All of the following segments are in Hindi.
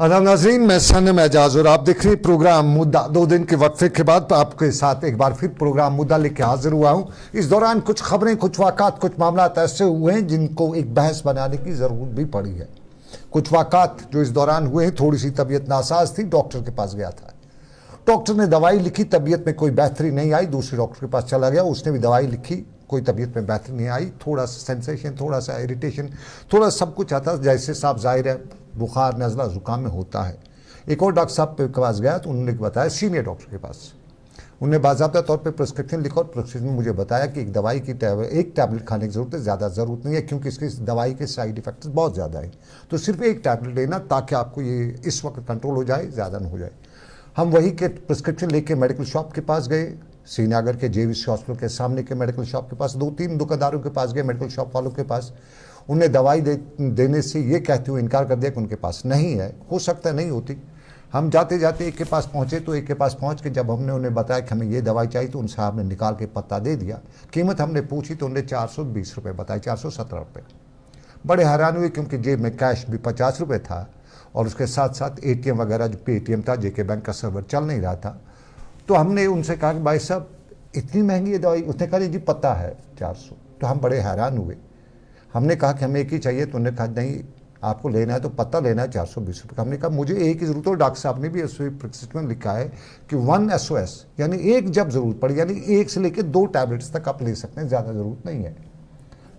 आदाब नाज़रीन, मैं सनम एजाज और आप देख रहे हैं प्रोग्राम मुद्दा। 2 दिन के वक्फे के बाद आपके साथ एक बार फिर प्रोग्राम मुद्दा लेके हाजिर हुआ हूं। इस दौरान कुछ खबरें, कुछ वाक़ात, कुछ मामलात ऐसे हुए हैं जिनको एक बहस बनाने की ज़रूरत भी पड़ी है। कुछ वाक़ात जो इस दौरान हुए हैं, थोड़ी सी तबीयत नासाज थी, डॉक्टर के पास गया था, डॉक्टर ने दवाई लिखी, तबीयत में कोई बेहतरी नहीं आई, दूसरे डॉक्टर के पास चला गया, उसने भी दवाई लिखी, कोई तबीयत में बेहतरी नहीं आई, थोड़ा सा सेंसेशन, थोड़ा सा इरिटेशन, थोड़ा सब कुछ आता जैसे साफ जाहिर है बुखार नज़ला ज़ुकाम में होता है। एक और डॉक्टर साहब के पास गया तो उन्होंने बताया, सीनियर डॉक्टर के पास, उन्होंने बाज़ाब्ता तौर पे प्रिस्क्रिप्शन लिखा और प्रिस्क्रिप्शन में मुझे बताया कि एक दवाई की एक टैबलेट खाने की ज़रूरत है, ज़्यादा ज़रूरत नहीं है, क्योंकि इसकी दवाई के साइड इफ़ेक्ट्स बहुत ज़्यादा हैं। तो सिर्फ एक टैबलेट लेना ताकि आपको ये इस वक्त कंट्रोल हो जाए, ज़्यादा ना हो जाए। हम वही के प्रिस्क्रिप्शन लेके मेडिकल शॉप के पास गए, श्रीनगर के जेवीसी हॉस्पिटल के सामने के मेडिकल शॉप के पास, 2-3 दुकानदारों के पास गए, मेडिकल शॉप वालों के पास। उन्हें दवाई देने से ये कहते हुए इनकार कर दिया कि उनके पास नहीं है, हो सकता है नहीं होती। हम जाते जाते एक के पास पहुँचे तो एक के पास पहुँच के जब हमने उन्हें बताया कि हमें ये दवाई चाहिए तो उन साहब ने निकाल के पत्ता दे दिया। कीमत हमने पूछी तो उन्हें 420 रुपये बताए, 417 रुपये। बड़े हैरान हुए क्योंकि जेब में कैश भी 50 रुपये था और उसके साथ साथ ATM वगैरह जो पेटीएम था, JK बैंक का सर्वर चल नहीं रहा था। तो हमने उनसे कहा कि भाई साहब इतनी महंगी है दवाई? उसने कहा जी पता है 400। तो हम बड़े हैरान हुए, हमने कहा कि हमें एक ही चाहिए, तो उन्होंने कहा नहीं आपको लेना है तो पता लेना है 420 रुपये का। हमने कहा मुझे एक ही ज़रूरत है, और डॉक्टर साहब ने भी प्रिस्क्रिप्शन में लिखा है कि 1 SOS, यानी एक जब ज़रूरत पड़ी, यानी 1 से लेकर 2 टैबलेट्स तक आप ले सकते हैं, ज़्यादा ज़रूरत नहीं है।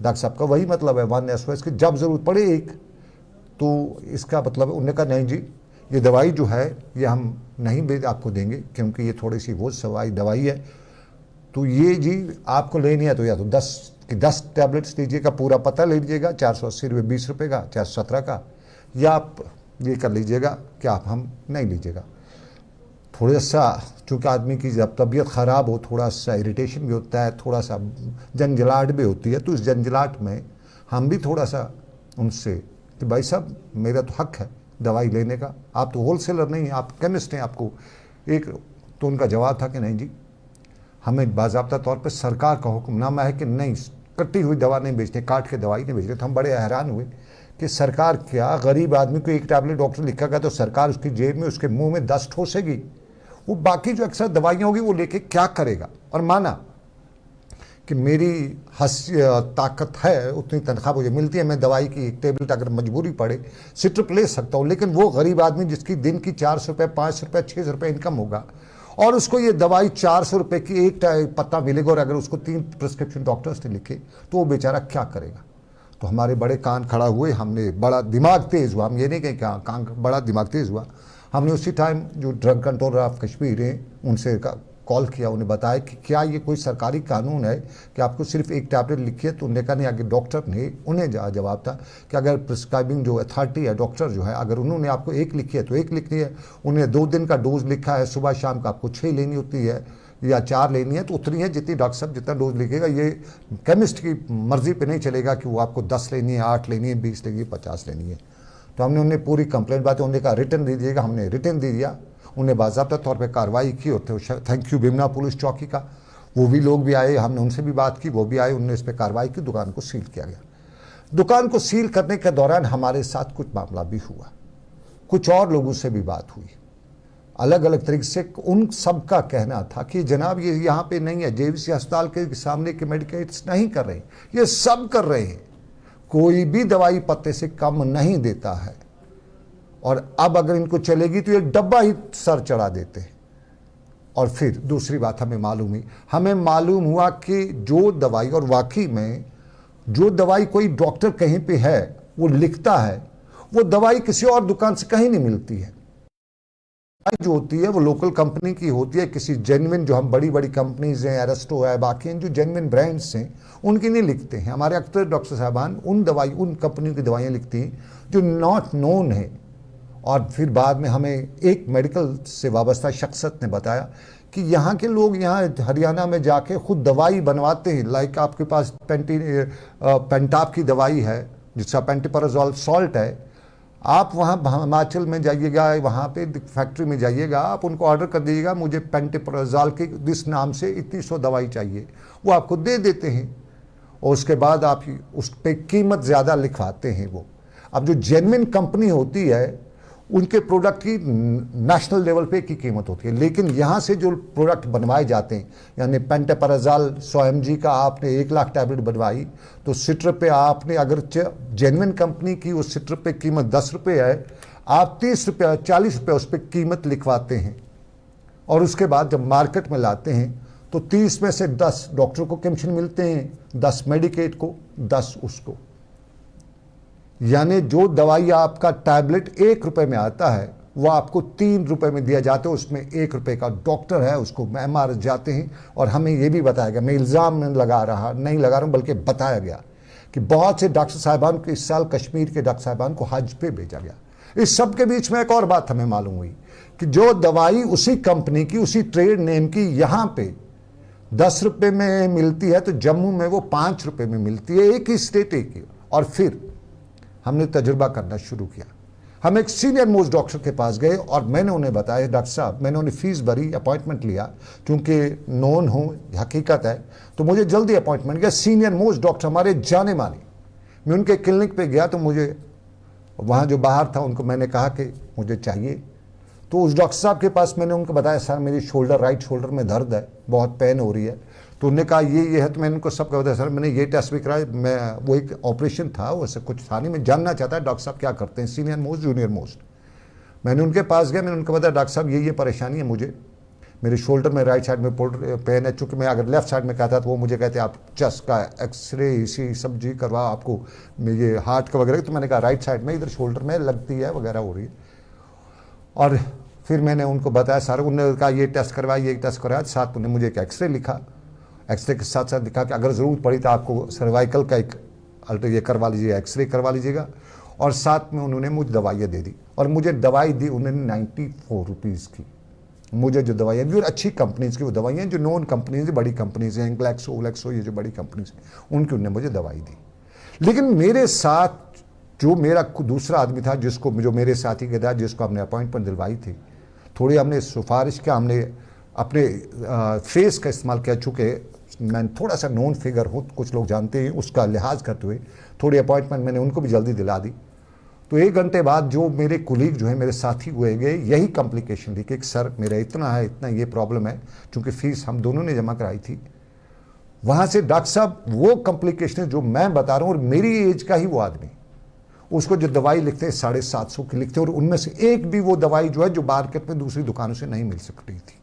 डॉक्टर साहब का वही मतलब है 1 SOS की जब ज़रूरत पड़े एक, तो इसका मतलब है। उन्होंने कहा नहीं जी ये दवाई जो है ये हम नहीं आपको देंगे, क्योंकि ये थोड़ी सी वो दवाई है, तो ये जी आपको लेनी है तो या तो 10 टैबलेट्स लीजिएगा, पूरा पता ले लीजिएगा 480 रुपये 20 रुपये का, 417 का, या आप ये कर लीजिएगा कि आप हम नहीं लीजिएगा। थोड़ा सा चूँकि आदमी की जब तबीयत ख़राब हो, थोड़ा सा इरिटेशन भी होता है, थोड़ा सा जंजलाहट भी होती है, तो इस जंजलाहट में हम भी थोड़ा सा उनसे कि भाई साहब मेरा तो हक़ है दवाई लेने का, आप तो होलसेलर नहीं हैं, आप केमिस्ट हैं, आपको एक। तो उनका जवाब था कि नहीं जी हमें बाज़ाब्ता तौर पर सरकार का हुक्मनामा है कि नहीं कटी हुई दवा नहीं बेचते, काट के दवाई नहीं बेचते। तो हम बड़े हैरान हुए कि सरकार क्या, गरीब आदमी को एक टैबलेट डॉक्टर लिखा गया तो सरकार उसकी जेब में, उसके मुंह में 10 ठोसेगी, वो बाकी जो अक्सर दवाइयाँ होगी वो लेके क्या करेगा। और माना कि मेरी ताकत है, उतनी तनख्वाह मुझे मिलती है, मैं दवाई की एक टेबलेट अगर मजबूरी पड़े सिट्रिप ले सकता हूँ, लेकिन वो गरीब आदमी जिसकी दिन की 400 रुपये 500 रुपये 600 रुपये इनकम होगा और उसको ये दवाई 400 रुपये की एक पत्ता मिलेगा, और अगर उसको 3 प्रिस्क्रिप्शन डॉक्टर्स ने लिखे तो वो बेचारा क्या करेगा। तो हमारे बड़े कान खड़ा हुए, हमने बड़ा दिमाग तेज़ हुआ, हम ये नहीं कहें क्या कान बड़ा दिमाग तेज़ हुआ, हमने उसी टाइम जो ड्रग कंट्रोलर ऑफ कश्मीर हैं उनसे कॉल किया, उन्हें बताया कि क्या ये कोई सरकारी कानून है कि आपको सिर्फ एक टैबलेट लिखी है। तो उन्होंने कहा नहीं, आगे डॉक्टर ने, उन्हें जवाब था कि अगर प्रिस्क्राइबिंग जो अथॉरिटी है, डॉक्टर जो है, अगर उन्होंने आपको एक लिखी है तो एक लिखनी है, उन्हें 2 दिन का डोज लिखा है, सुबह शाम का आपको 6 लेनी होती है या 4 लेनी है, तो उतनी है जितनी डॉक्टर साहब जितना डोज लिखेगा। ये केमिस्ट की मर्ज़ी पर नहीं चलेगा कि वो आपको 10 लेनी है, 8 लेनी है, 20 लेनी है, 50 लेनी है। तो हमने उन्हें पूरी कंप्लेंट बात, उन्होंने कहा रिटर्न दे दीजिएगा, हमने रिटर्न दे दिया, उन्हें बाज़ाब्ता तौर पे कार्रवाई की। और थैंक यू बिमना पुलिस चौकी का, वो भी लोग भी आए, हमने उनसे भी बात की, वो भी आए, उन्होंने इस पर कार्रवाई की, दुकान को सील किया गया। दुकान को सील करने के दौरान हमारे साथ कुछ मामला भी हुआ, कुछ और लोगों से भी बात हुई, अलग अलग तरीके से। उन सब का कहना था कि जनाब ये यहाँ पे नहीं है, JVC अस्पताल के सामने के मेडिकेट्स नहीं कर रहे, ये सब कर रहे हैं, कोई भी दवाई पत्ते से कम नहीं देता है, और अब अगर इनको चलेगी तो ये डब्बा ही सर चढ़ा देते हैं। और फिर दूसरी बात हमें मालूम हुआ कि जो दवाई, और वाकई में जो दवाई कोई डॉक्टर कहीं पे है वो लिखता है, वो दवाई किसी और दुकान से कहीं नहीं मिलती है। दवाई जो होती है वो लोकल कंपनी की होती है, किसी जेन्युइन, जो हम बड़ी बड़ी कंपनीज हैं, एरेस्टो है, बाकी हैं, जो जेन्युइन ब्रांड्स हैं उनकी नहीं लिखते हैं। हमारे अक्सर डॉक्टर साहबान उन कंपनियों की दवाइयाँ लिखती हैं जो नॉट नोन है। और फिर बाद में हमें एक मेडिकल से वाबस्ता शख्सियत ने बताया कि यहाँ के लोग यहाँ हरियाणा में जाके खुद दवाई बनवाते हैं। लाइक आपके पास पेंटाप की दवाई है जिसका पेंटिपराजोल सॉल्ट है, आप वहाँ हिमाचल में जाइएगा, वहाँ पे फैक्ट्री में जाइएगा, आप उनको ऑर्डर कर दीजिएगा मुझे पेंटिपराजोल के इस नाम से इतनी 100 दवाई चाहिए, वो आपको दे देते हैं, और उसके बाद आप उस पर कीमत ज़्यादा लिखवाते हैं वो। अब जो जेन्युइन कंपनी होती है उनके प्रोडक्ट की नेशनल लेवल पे की कीमत होती है। लेकिन यहाँ से जो प्रोडक्ट बनवाए जाते हैं, यानी पेंटापराजोल 100 mg का आपने 1 लाख टैबलेट बनवाई, तो सिट्रप पे आपने अगर जेन्युइन कंपनी की उस सिट्रप पे कीमत 10 रुपये है, आप 30 रुपये 40 रुपये उस पर कीमत लिखवाते हैं, और उसके बाद जब मार्केट में लाते हैं तो 30 में से 10 डॉक्टर को कमीशन मिलते हैं, 10 मेडिकेट को, 10 उसको। यानी जो दवाई आपका टैबलेट 1 रुपये में आता है वो आपको 3 रुपये में दिया जाता है, उसमें 1 रुपये का डॉक्टर है, उसको MR जाते हैं। और हमें ये भी बताया गया, मैं इल्ज़ाम नहीं लगा रहा हूँ, बल्कि बताया गया कि बहुत से डॉक्टर साहिबान को इस साल कश्मीर के डॉक्टर साहिबान को हज पे भेजा गया। इस सब के बीच में एक और बात हमें मालूम हुई कि जो दवाई उसी कंपनी की, उसी ट्रेड नेम की यहाँ पे 10 रुपये में मिलती है, तो जम्मू में वो 5 रुपये में मिलती है, एक ही स्टेट एक ही। और फिर हमने तजुर्बा करना शुरू किया। हम एक सीनियर मोस्ट डॉक्टर के पास गए और मैंने उन्हें बताया, डॉक्टर साहब, मैंने उन्हें फीस भरी, अपॉइंटमेंट लिया, क्योंकि नोन हो, हकीकत है, तो मुझे जल्दी अपॉइंटमेंट गया। सीनियर मोस्ट डॉक्टर हमारे जाने माने, मैं उनके क्लिनिक पे गया तो मुझे वहाँ जो बाहर था उनको मैंने कहा कि मुझे चाहिए। तो उस डॉक्टर साहब के पास मैंने उनको बताया, सर मेरी राइट शोल्डर में दर्द है, बहुत पेन हो रही है। तो उन्होंने कहा ये है। तो मैंने उनको सब कहा बताया, सर मैंने ये टेस्ट भी कराया, मैं वो एक ऑपरेशन था, वैसे कुछ था नहीं, मैं जानना चाहता डॉक्टर साहब क्या करते हैं, सीनियर मोस्ट जूनियर मोस्ट। मैंने उनके पास गया, मैंने उनको बताया, डॉक्टर साहब ये परेशानी है मुझे, मेरे शोल्डर में राइट साइड में पेन है। चूँकि मैं अगर लेफ्ट साइड में कहता तो वो मुझे कहते आप चेस्ट का एक्सरे इसी सब जी करवा, आपको ये हार्ट का वगैरह। तो मैंने कहा राइट साइड में, इधर शोल्डर में लगती है वगैरह हो रही है। और फिर मैंने उनको बताया, सर उन्होंने कहा ये टेस्ट करवाया, ये टेस्ट करवाया, साथ उन्होंने मुझे एक एक्सरे लिखा। एक्सरे के साथ साथ दिखा कि अगर ज़रूरत पड़ी तो आपको सर्वाइकल का एक ये करवा लीजिए, एक्सरे करवा लीजिएगा। और साथ में उन्होंने मुझे दवाइयाँ दे दी, और मुझे दवाई दी उन्होंने 94 रुपीज़ की। मुझे जो दवाइयाँ दी, और अच्छी कंपनीज़ की वो दवाइयाँ, जो नॉन कंपनीज, बड़ी कंपनीज हैं, ग्लैक्सो ओलेक्सो, ये जो बड़ी कंपनीज हैं, उनकी उन्होंने मुझे दवाई दी। लेकिन मेरे साथ जो मेरा दूसरा आदमी था, जिसको जो मेरे साथी के था, जिसको हमने अपॉइंटमेंट दिलवाई थी, थोड़ी हमने सिफारिश किया, हमने अपने फेस का इस्तेमाल किया। चूँकि मैं थोड़ा सा नॉन फिगर हूँ, कुछ लोग जानते हैं, उसका लिहाज करते हुए थोड़ी अपॉइंटमेंट मैंने उनको भी जल्दी दिला दी। तो 1 घंटे बाद जो मेरे कुलीग जो है, मेरे साथी हुए गए, यही कॉम्प्लिकेशन थी कि सर मेरा इतना है, इतना ये प्रॉब्लम है, चूँकि फीस हम दोनों ने जमा कराई थी। वहाँ से डॉक्टर साहब वो कॉम्प्लिकेशन जो मैं बता रहा हूँ, और मेरी एज का ही वो आदमी, उसको जो दवाई लिखते हैं 750 की लिखते हैं, और उनमें से एक भी वो दवाई जो है जो मार्केट में दूसरी दुकानों से नहीं मिल सकती थी।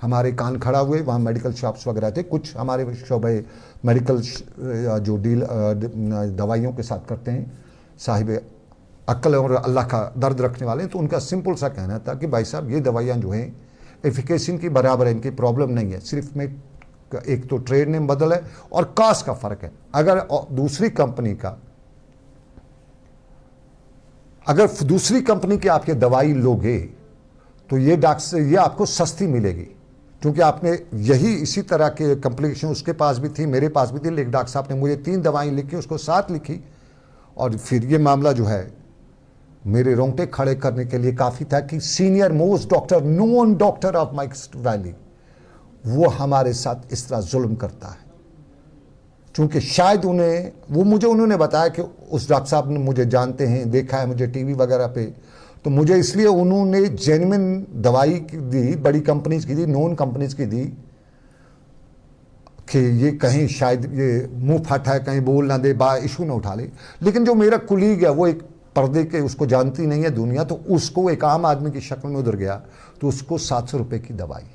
हमारे कान खड़ा हुए, वहाँ मेडिकल शॉप्स वगैरह थे, कुछ हमारे शोबे मेडिकल जो डील दवाइयों के साथ करते हैं, साहिब अक्ल और अल्लाह का दर्द रखने वाले हैं, तो उनका सिंपल सा कहना था कि भाई साहब ये दवाइयाँ जो हैं एफिकेसी इनकी बराबर है, इनकी प्रॉब्लम नहीं है, सिर्फ में एक तो ट्रेड नेम बदल है और कास्ट का फ़र्क है। अगर दूसरी कंपनी की आप ये दवाई लोगे तो ये डॉक्टर ये आपको सस्ती मिलेगी, क्योंकि आपने यही इसी तरह के कॉम्प्लिकेशन उसके पास भी थी, मेरे पास भी थी। लेकिन डॉक्टर साहब ने मुझे 3 दवाई लिखी, उसको 7 लिखी, और फिर ये मामला जो है मेरे रोंगटे खड़े करने के लिए काफ़ी था कि senior most doctor, known doctor of mics valley, वो हमारे साथ इस तरह जुल्म करता है। क्योंकि शायद उन्होंने बताया कि उस डॉक्टर साहब ने मुझे जानते हैं, देखा है मुझे टीवी वगैरह पे, तो मुझे इसलिए उन्होंने जेन्युइन दवाई दी, बड़ी कंपनीज की दी, नॉन कंपनीज की दी, कि ये कहीं शायद ये मुंह फाटा है, कहीं बोल ना दे, इशू ना उठा ले। लेकिन जो मेरा कुलीग है वो एक पर्दे के, उसको जानती नहीं है दुनिया, तो उसको एक आम आदमी की शक्ल में उधर गया, तो उसको 700 रुपये की दवाई।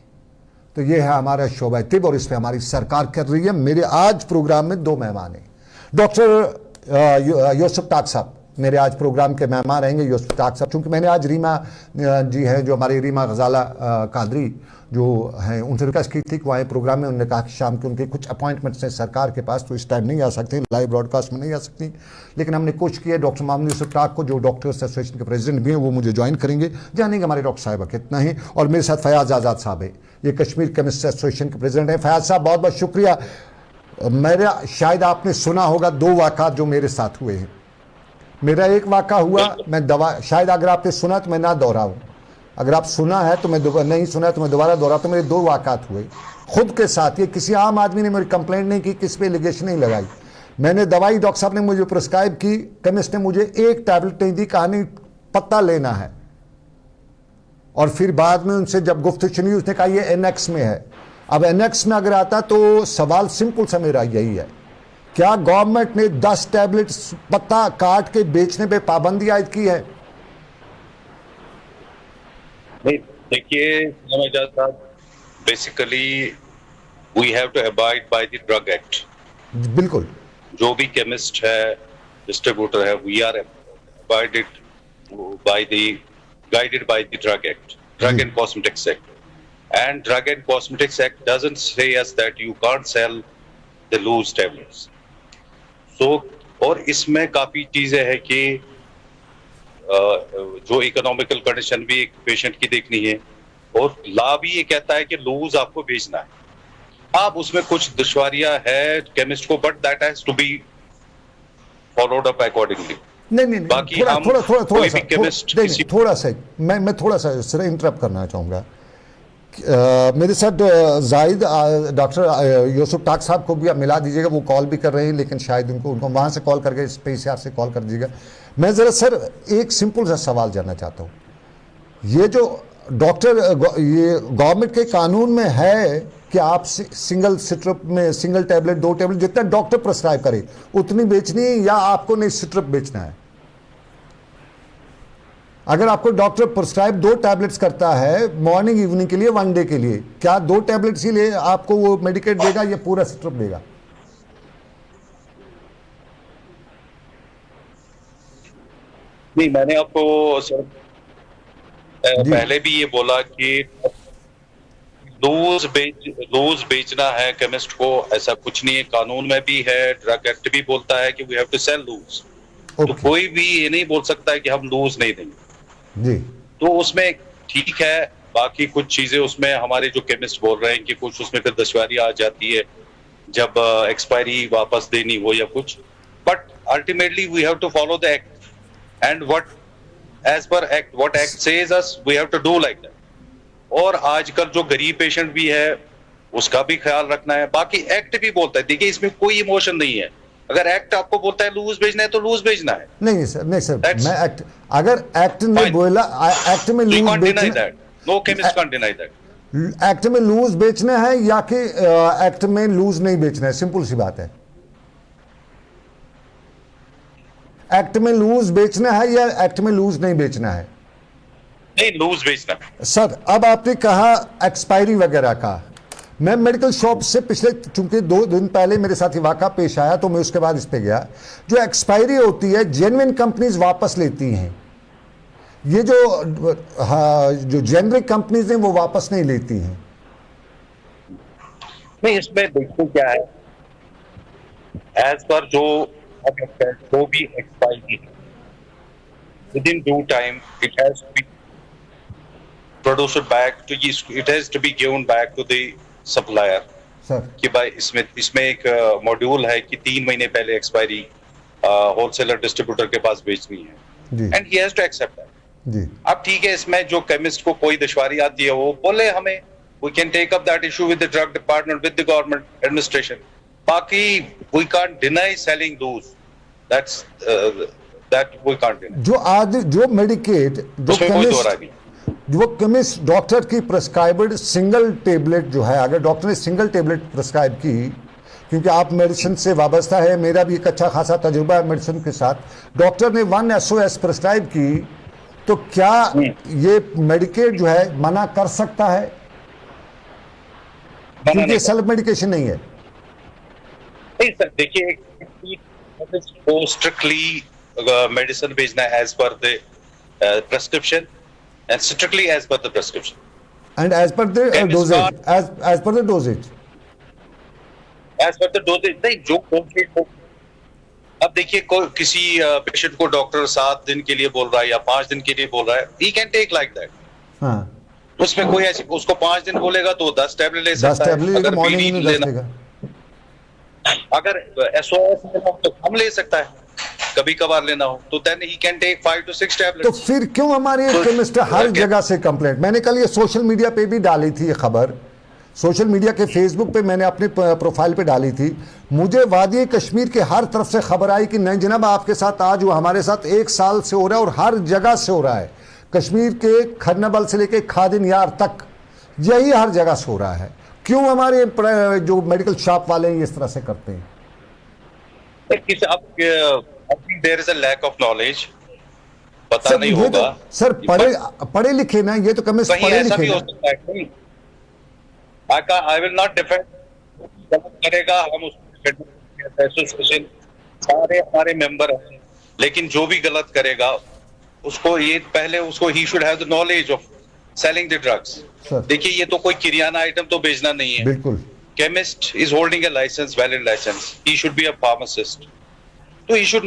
तो ये है हमारा शोबा तिब, और इस पर हमारी सरकार कर रही है। मेरे आज प्रोग्राम में 2 मेहमान हैं। डॉक्टर यूसुफ टाक साहब मेरे आज प्रोग्राम के मेहमान रहेंगे। यूसुफ टाक साहब, चूँकि मैंने आज रीमा जी हैं, जो हमारी रीमा गजाला कादरी जो हैं, उनसे रिक्वेस्ट की थी कि वहाँ प्रोग्राम में, उन्होंने कहा कि शाम के उनके कुछ अपॉइंटमेंट्स हैं सरकार के पास, तो इस टाइम नहीं आ सकते, लाइव ब्रॉडकास्ट में नहीं आ सकती। लेकिन हमने कुछ किया, डॉक्टर मोहम्मद यूसुफ टाक को, जो डॉक्टर्स एसोसिएशन के प्रेसिडेंट भी हैं, वो मुझे ज्वाइन करेंगे, जानेंगे हमारे डॉक्टर साहिबा कितना है। और मेरे साथ फयाज आज़ाद साहब है, ये कश्मीर केमिस्ट एसोसिएशन के प्रेसिडेंट हैं। फयाज साहब बहुत बहुत शुक्रिया। मेरा शायद आपने सुना होगा 2 वाक़ात जो मेरे साथ हुए हैं। मेरा एक वाक़ा हुआ, मैं शायद अगर आपने सुना तो मैं ना दोहराऊँ, अगर आप सुना है तो मैं नहीं सुना है तो मैं दोबारा दोहराता हूँ। मेरे 2 वाक़ात हुए खुद के साथ। ये किसी आम आदमी ने मेरी कंप्लेंट नहीं की, किस पे एलिगेशन नहीं लगाई। मैंने दवाई, डॉक्टर साहब ने मुझे प्रिस्क्राइब की, केमिस्ट ने मुझे एक टैबलेट नहीं दी, कहानी पत्ता लेना है, और फिर बाद में उनसे जब गुफ्तगू सुनी उसने कहा ये एनेक्स में है। अब एनेक्स में अगर आता तो सवाल सिंपल सा मेरा यही है, क्या गवर्नमेंट ने 10 टैबलेट पत्ता काट के बेचने पे पाबंदी आयद की है? नहीं, देखिए basically we have to abide by the drug act. बिल्कुल, जो भी केमिस्ट है, डिस्ट्रीब्यूटर है, we are abided by the guided by the drug act, drug and cosmetics act, and drug and cosmetics act doesn't say us that you can't sell the loose tablets. So और इसमें काफी चीजें हैं कि जो इकोनॉमिकल कंडीशन भी एक पेशेंट की देखनी है, और लॉ भी ये कहता है कि लूज आपको बेचना है। अब उसमें कुछ दुश्वारियां है केमिस्ट को, but that has to be followed up accordingly. नहीं, बाकी थोड़ा सा मैं थोड़ा सा सिर्फ इंटरप्ट करना चाहूँगा। मेरे साथ जाहिद डॉक्टर यूसुफ टाक साहब को भी आप मिला दीजिएगा, वो कॉल भी कर रहे हैं, लेकिन शायद उनको वहाँ से कॉल करके इस PCR से कॉल कर दीजिएगा। मैं ज़रा सर एक सिंपल सा सवाल जानना चाहता हूँ, ये जो डॉक्टर ये गवर्नमेंट के कानून में है कि आप सिंगल स्ट्रिप में सिंगल टैबलेट 2 टैबलेट जितना डॉक्टर प्रिस्क्राइब करे उतनी बेचनी है, या आपको नहीं स्ट्रिप बेचना है? अगर आपको डॉक्टर प्रिस्क्राइब 2 टैबलेट्स करता है मॉर्निंग इवनिंग के लिए 1 डे के लिए, क्या 2 टैबलेट्स ही ले आपको वो मेडिकेट देगा या पूरा स्ट्रिप देगा? नहीं, मैंने आपको सर पहले भी ये बोला कि लूज बेचना है केमिस्ट को, ऐसा कुछ नहीं है, कानून में भी है, ड्रग एक्ट भी बोलता है कि we have to sell loose. तो कोई भी ये नहीं बोल सकता है कि हम लूज नहीं देंगे जी। तो उसमें ठीक है, बाकी कुछ चीजें उसमें हमारे जो केमिस्ट बोल रहे हैं कि कुछ उसमें फिर दुश्वारी आ जाती है जब एक्सपायरी वापस देनी हो या कुछ, but ultimately we have to follow the act and what as per act what act says us we have to do like that. और आजकल जो गरीब पेशेंट भी है उसका भी ख्याल रखना है। बाकी एक्ट भी बोलता है, देखिए इसमें कोई इमोशन नहीं है, अगर एक्ट आपको बोलता है लूज भेजना है तो लूज भेजना है। नहीं सर, नहीं सर, मैं एक्ट अगर एक्ट ने बोला एक्ट में लूज बेचना, no chemist can't deny that. Act में लूज बेचना है या कि एक्ट में लूज नहीं बेचना है, सिंपल सी बात है। एक्ट में लूज बेचना है या एक्ट में लूज नहीं बेचना है? नहीं, लूज बेचना। सर अब आपने कहा एक्सपायरी वगैरह का, मैं मेडिकल शॉप से पिछले चूंकि 2 दिन पहले मेरे साथ ही वाक़ा पेश आया तो मैं उसके बाद इस पे गया। जो एक्सपायरी होती है जेन्युइन कंपनीज वापस लेती हैं, ये जो जेनरिक कंपनीज हैं वो वापस नहीं लेती हैं। नहीं, इसमें देखो क्या है, एज पर जो भी expiry within due time it has to be produced back to, it has to be given back to the supplier कि भाई इसमें एक मॉड्यूल है कि 3 महीने पहले एक्सपायरी होलसेलर डिस्ट्रीब्यूटर के पास बेचनी है and he has to accept that. अब ठीक है, इसमें जो केमिस्ट को कोई दुश्वारी आती है वो बोले हमें, we can take up that issue with the drug department with the government administration. बाकी we can't deny selling loose, that's that we can't deny. जो मेडिकेट जो केमिस्ट डॉक्टर की प्रिस्क्राइब्ड सिंगल टेबलेट जो है, अगर डॉक्टर ने सिंगल टेबलेट प्रिस्क्राइब की, क्योंकि आप मेडिसिन से वाबस्ता है, मेरा भी एक अच्छा खासा तजुर्बा है मेडिसिन के साथ, डॉक्टर ने 1 SOS प्रिस्क्राइब की तो क्या ये मेडिकेट जो है मना कर सकता है? क्योंकि सेल्फ मेडिकेशन नहीं है। नहीं सर, देखिए तो स्ट्रिक्टली मेडिसिन भेजना है as per the prescription and strictly as per the prescription and as per the dosage, as per the dosage, नहीं जो अब देखिए कोई किसी पेशेंट को डॉक्टर 7 दिन के लिए बोल रहा है या 5 दिन के लिए बोल रहा है, he can take like that। हाँ, उसमें कोई ऐसी, उसको 5 दिन बोलेगा तो 10 टैबलेट ले सकता है, अगर मॉर्निंग में लेना, अगर SOS लेना हो तो हम ले सकता है, कभी कभार लेना हो तो then he can take 5 to 6 tablets। तो फिर क्यों हमारे केमिस्ट हर जगह से कंप्लेंट, मैंने कल ये सोशल मीडिया पे भी डाली थी ये खबर सोशल मीडिया के फेसबुक पे मैंने अपने प्रोफाइल पे डाली थी, मुझे वादी कश्मीर के हर तरफ से खबर आई कि नहीं जनाब आपके साथ आज हुआ, हमारे साथ 1 साल से हो रहा है और हर जगह से हो रहा है, कश्मीर के खरनबल से लेके खादिन यार तक, यही हर जगह से हो रहा है। क्यों हमारे जो मेडिकल शॉप वाले हैं इस तरह से करते हैं? There is a lack of knowledge, पता सर, नहीं ये होगा। तो, सर पढ़े लिखे ना, ये तो कम से कहीं पढ़े ऐसा भी लिखे हो ना। सकता है। आई विल नॉट डिफेंड, गलत करेगा हम उसको एसोसिएशन सारे हमारे मेंबर हैं, लेकिन जो भी गलत करेगा उसको ये पहले उसको he should have the knowledge of selling the drugs. Sir देखिए ये तो कोई किराना आइटम तो बेचना नहीं है। बिल्कुल Chemist is holding a license, valid license. He should be a pharmacist. तो he should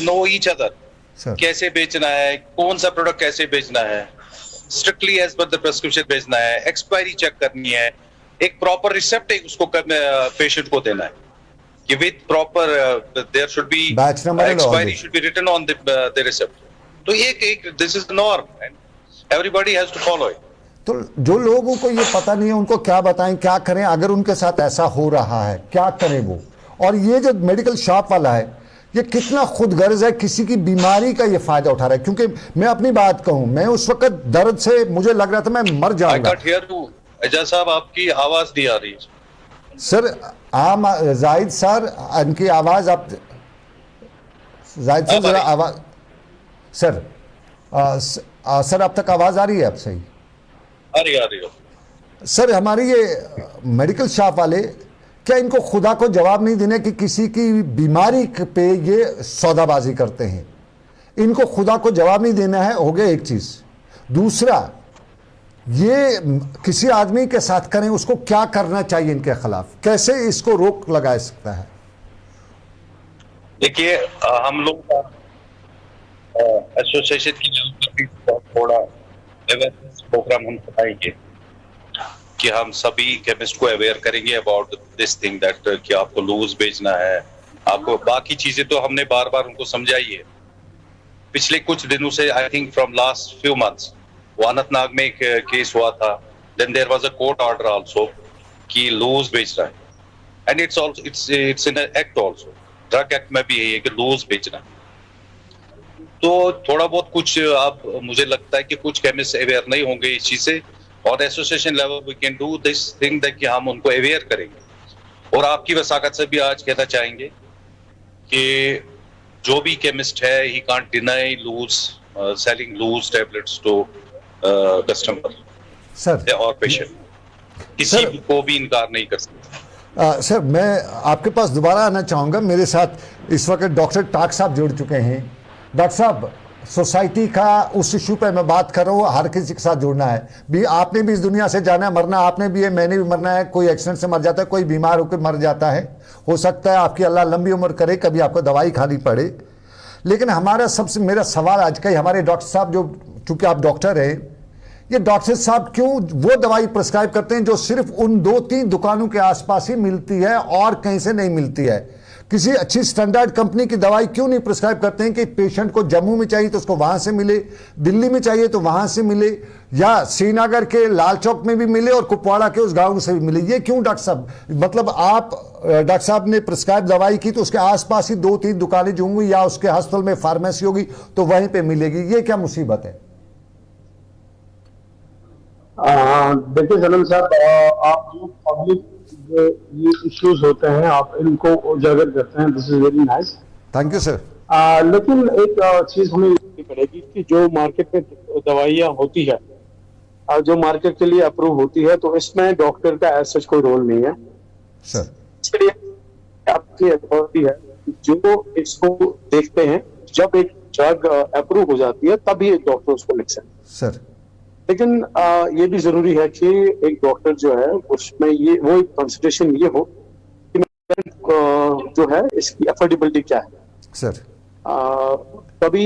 know each other. Sir कैसे बेचना है, कौन सा प्रोडक्ट कैसे बेचना है, strictly as per the prescription बेचना है, एक्सपायरी चेक करनी है, एक प्रॉपर रिसेप्ट उसको पेशेंट को देना है कि with proper there should be Batch number and all expiry this. Should be written on the receipt. तो एक this is the norm and everybody has to follow it. तो जो लोगों को ये पता नहीं है उनको क्या बताएं, क्या करें? अगर उनके साथ ऐसा हो रहा है क्या करें वो? और ये जो मेडिकल शॉप वाला है ये कितना खुदगर्ज है, किसी की बीमारी का ये फायदा उठा रहा है। क्योंकि मैं अपनी बात कहूं, मैं उस वक्त दर्द से मुझे लग रहा था मैं मर आई जाऊंगा। कांट हियर यू एजाज साहब, आपकी आवाज नहीं आ रही। सर जाहिद सर इनकी आवाज आप जाहिद सर जरा आवाज सर सर अब तक आवाज आ रही है आप सही? आ रही हो। सर हमारी ये मेडिकल शॉप वाले क्या इनको खुदा को जवाब नहीं देने कि किसी की बीमारी पे ये सौदाबाजी करते हैं? इनको खुदा को जवाब नहीं देना है, हो गया एक चीज। दूसरा, ये किसी आदमी के साथ करें उसको क्या करना चाहिए, इनके खिलाफ कैसे इसको रोक लगा सकता है? देखिए हम लोग एसोसिएशन की थोड़ा अवेयरनेस प्रोग्राम हम बताएंगे कि हम सभी केमिस्ट को अवेयर करेंगे अबाउट दिस थिंग दैट कि आपको लूज बेचना है, आपको बाकी चीजें तो हमने बार बार उनको समझाई है पिछले कुछ दिनों से। I think from last few months Anantnag में एक केस हुआ था, then there was a court order also कि लूज बेच रहा है, and it's also it's in act also, drug act में भी है कि लूज बेचना। तो थोड़ा बहुत कुछ अब मुझे लगता है कि कुछ केमिस्ट अवेयर नहीं होंगे इस चीज से, और association level we can do this thing that कि हम उनको अवेयर करेंगे। और आपकी वसाकत से भी आज कहना चाहेंगे कि जो भी केमिस्ट है he can't deny loose selling loose tablets to customer sir और पेशेंट, किसी को भी इनकार नहीं कर सकते। सर मैं आपके पास दोबारा आना चाहूँगा। मेरे साथ इस वक्त डॉक्टर टाक साहब जुड़ चुके हैं। डॉक्टर साहब, सोसाइटी का उस इशू पे मैं बात कर रहा हूँ, हर किसी के साथ जुड़ना है भी। आपने भी इस दुनिया से जाना है, मरना आपने भी है, मैंने भी मरना है। कोई एक्सीडेंट से मर जाता है, कोई बीमार होकर मर जाता है, हो सकता है आपकी अल्लाह लंबी उम्र करे, कभी आपको दवाई खानी पड़े। लेकिन हमारा सबसे मेरा सवाल आज का, हमारे डॉक्टर साहब जो, चूंकि आप डॉक्टर हैं, ये डॉक्टर साहब क्यों वो दवाई प्रिस्क्राइब करते हैं जो सिर्फ उन 2-3 दुकानों के आसपास ही मिलती है और कहीं से नहीं मिलती है? किसी अच्छी स्टैंडर्ड कंपनी की दवाई क्यों नहीं प्रिस्क्राइब करते हैं कि पेशेंट को जम्मू में चाहिए तो उसको वहां से मिले, दिल्ली में चाहिए तो वहां से मिले, या श्रीनगर के लाल चौक में भी मिले और कुपवाड़ा के उस गांव से भी मिले? ये क्यों डॉक्टर साहब? मतलब आप डॉक्टर साहब ने प्रिस्क्राइब दवाई की तो उसके आसपास ही 2-3 दुकानें जो होंगी या उसके हॉस्पिटल में फार्मेसी होगी तो वहीं पे मिलेगी, ये क्या मुसीबत है? देखिए सनम साहब, आप जो पब्लिक ये इश्यूज होते हैं आप इनको उजागर करते हैं, this is very nice, thank you sir. लेकिन एक चीज हमें देखनी पड़ेगी कि जो मार्केट में दवाइयाँ होती है, जो मार्केट के लिए अप्रूव होती है, तो इसमें डॉक्टर का ऐसा कोई रोल नहीं है सर। इसके लिए आपकी अथॉरिटी है जो इसको देखते हैं। जब एक ड्रग अप्रूव हो जाती है तभी एक डॉक्टर उसको लिख सकते हैं सर। लेकिन ये भी जरूरी है कि एक डॉक्टर जो है उसमें ये वो एक कंसिडरेशन ये हो कि जो है इसकी अफोर्डेबिलिटी क्या है सर। तभी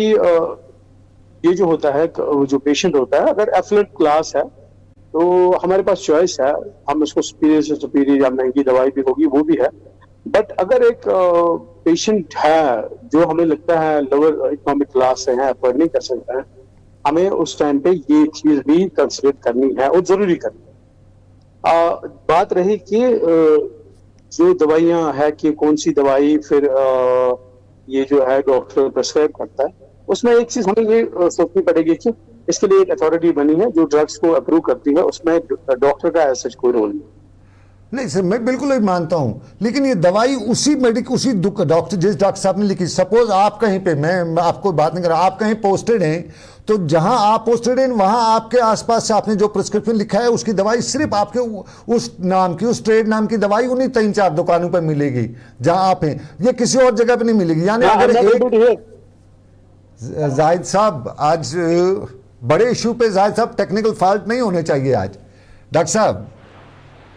ये जो होता है, जो पेशेंट होता है, अगर एफलेट क्लास है तो हमारे पास चॉइस है, हम उसको सुपीरियर से सुपीरियर या महंगी दवाई भी होगी वो भी है। बट अगर एक पेशेंट है जो हमें लगता है लोअर इकोनॉमिक क्लास से है, अफोर्ड नहीं कर सकते हैं, हमें उस टाइम पे ये चीज भी कंसिडर करनी है और जरूरी करनी है। बात रही कि जो दवाइयां है कि कौन सी दवाई फिर ये जो है डॉक्टर प्रेस्क्राइब करता है, उसमें एक चीज हमें ये सोचनी पड़ेगी कि इसके लिए एक अथॉरिटी बनी है जो ड्रग्स को अप्रूव करती है, उसमें डॉक्टर का ऐसा कोई रोल नहीं। नहीं सर, मैं बिल्कुल ही मानता हूं, लेकिन ये दवाई उसी डॉक्टर जिस डॉक्टर साहब ने लिखी, सपोज आप कहीं पे, मैं आपको बात नहीं कर रहा, आप कहीं पोस्टेड हैं, तो जहां आप पोस्टेड हैं वहां आपके आसपास से आपने जो प्रिस्क्रिप्शन लिखा है उसकी दवाई सिर्फ आपके उस नाम की, उस ट्रेड नाम की दवाई उन्हीं 3-4 दुकानों पर मिलेगी जहां आप हैं, ये किसी और जगह पर नहीं मिलेगी। यानी अगर एक जाहिद साहब, आज बड़े इशू पे जाहिद साहब टेक्निकल फॉल्ट नहीं होने चाहिए। आज डॉक्टर साहब